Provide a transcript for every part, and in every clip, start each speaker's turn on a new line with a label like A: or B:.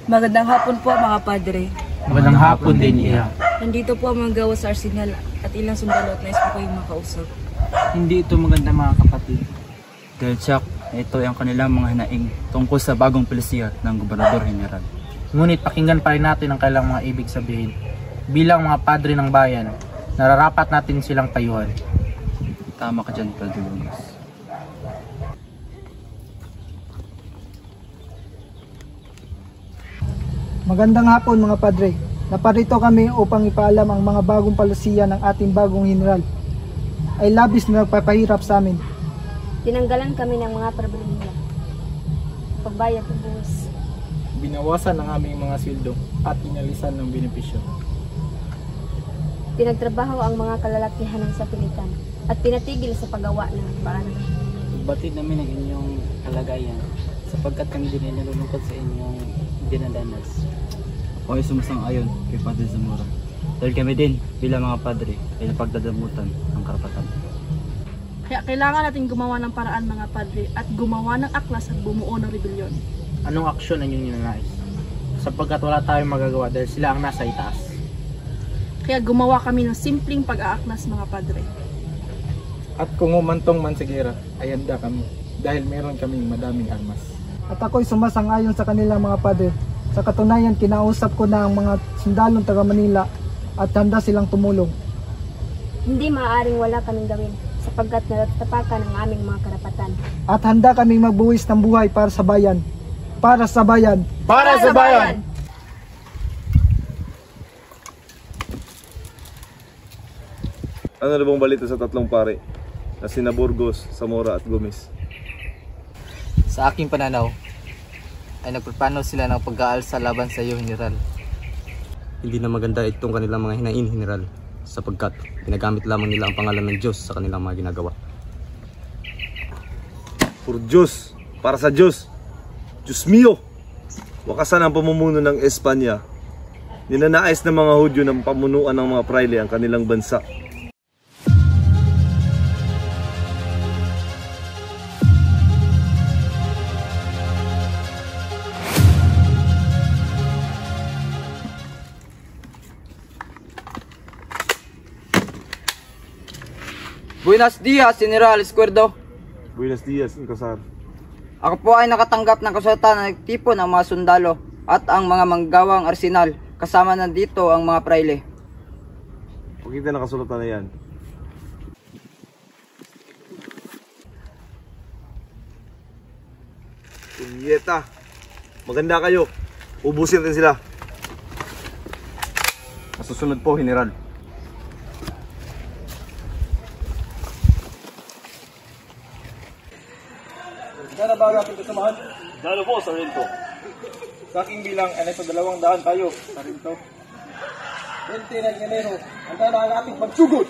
A: Magandang hapon po mga padre.
B: Magandang hapon din, Iha.
A: Nandito po ang mga gawa sa arsenal at ilang sundalo at nais po kayong makausap.
B: Hindi ito maganda mga kapatid. Dahil siya, ito ang kanilang mga hinaing tungkol sa bagong polisiya ng Gobernador General. Ngunit pakinggan pa rin natin ang kailang mga ibig sabihin. Bilang mga padre ng bayan, nararapat natin silang tayuhan.
C: Tama ka dyan, Padre Burgos.
D: Magandang hapon mga padre. Naparito kami upang ipaalam ang mga bagong palusiya ng ating bagong general. Ay labis na nagpapahirap sa amin.
E: Tinanggalan kami ng mga problema. Pagbayad ng buwis.
F: Binawasan ang aming mga sweldo at inalisan ng benepisyo.
E: Pinagtrabaho ang mga kalalakihan ng sapilitan at pinatigil sa paggawa ng paaralan.
G: Batid namin ang inyong kalagayan sapagkat kami din ay nalulungkot sa inyong dinadanas.
C: Ako ay sumasang-ayon kay Padre Zamora. Dahil kami din bilang mga padre ay napagdadamutan ang karapatan.
H: Kaya kailangan natin gumawa ng paraan mga padre at gumawa ng aklas at bumuo ng rebelyon.
B: Anong aksyon ang inyong ninanais? Sapagkat wala tayong magagawa dahil sila ang nasa itaas.
H: Kaya gumawa kami ng simpleng pag-aaklas mga padre.
F: At kung umantong man sa gera, ay handa kami dahil meron kaming madaming armas.
D: At ako'y sumasang-ayon sa kanilang mga padre. Sa katunayan, kinausap ko na ang mga sundalong taga Manila at handa silang tumulong.
E: Hindi maaaring wala kaming gawin sapagkat natatapakan ang aming mga karapatan.
D: At handa kaming magbuwis ng buhay para sa bayan. Para sa bayan.
B: Para sa bayan!
I: Ano na bang balita sa tatlong pare na sina Burgos, Zamora at Gomez?
G: Sa aking pananaw, ay nagpaplano sila ng pag-aalsa laban sa iyo, General.
C: Hindi na maganda itong kanilang mga hinain, General, sapagkat ginagamit lamang nila ang pangalan ng Diyos sa kanilang mga ginagawa.
I: For Diyos, para sa Diyos, Diyos mio! Wakasan ang pamumuno ng Espanya. Ninanais ng mga Hudyo ng pamunuan ng mga praile ang kanilang bansa.
G: Buenos dias, General Escuerdo.
I: Buenos dias, Incasar.
G: Ako po ay nakatanggap ng kasulatan na nagtipon ang mga sundalo at ang mga manggawang arsenal. Kasama nandito ang mga praile.
I: Pakita na kasulatan na yan. Punyeta, maganda kayo. Ubusin natin sila.
C: Masusunod po, General.
F: Kaya na ba natin kasamahan? Dalo po, Sargento. Sa aking bilang ay nasa 200 tayo, Sargento. 20 ng Enero, handa na ang ating pagsugod!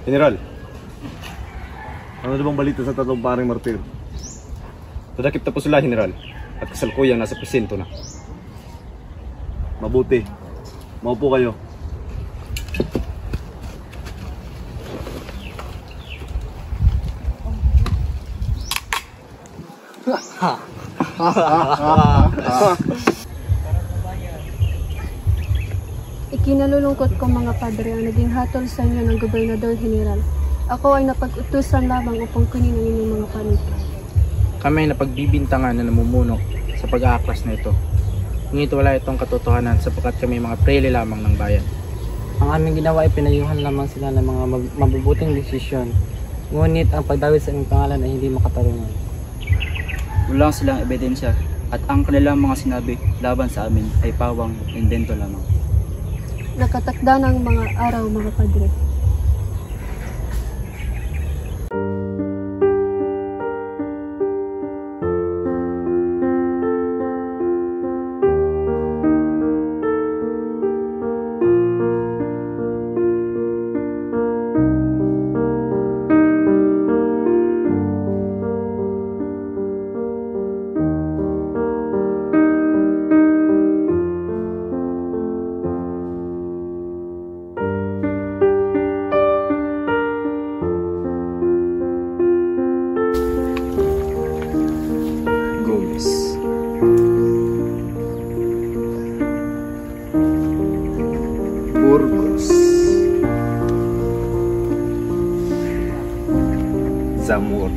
I: General, ano na bang balita sa tatlong paring martir?
C: Tadakip na po sila, General, at kasalukuyang nasa presento na.
I: Mabuti. Maupo kayo.
E: Ikinalulungkot ko mga padre ang naging hatol sa inyo ng Gobernador General. Ako ay napag-utusan lamang upang kunin ang inyong mga panig.
B: Kami ay napagbibintangan na namumuno sa pag-aaklas na ito. Ngunit wala itong katotohanan sapagkat kami mga prele lamang ng bayan.
J: Ang aming ginawa ay pinayuhan lamang sila ng mga mabubuting desisyon. Ngunit ang pagdawit sa aming pangalan ay hindi makatarungan.
K: Wala silang ebidensya at ang kanilang mga sinabi laban sa amin ay pawang invento lamang.
E: Nakatakda ng mga araw mga padre.
I: Burgos, Zamora,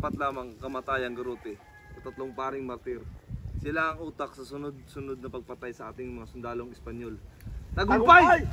I: nararapat lamang kamatayang garuti sa tatlong paring martir. Sila ang utak sa sunod-sunod na pagpatay sa ating mga sundalong Espanyol. Tagumpay!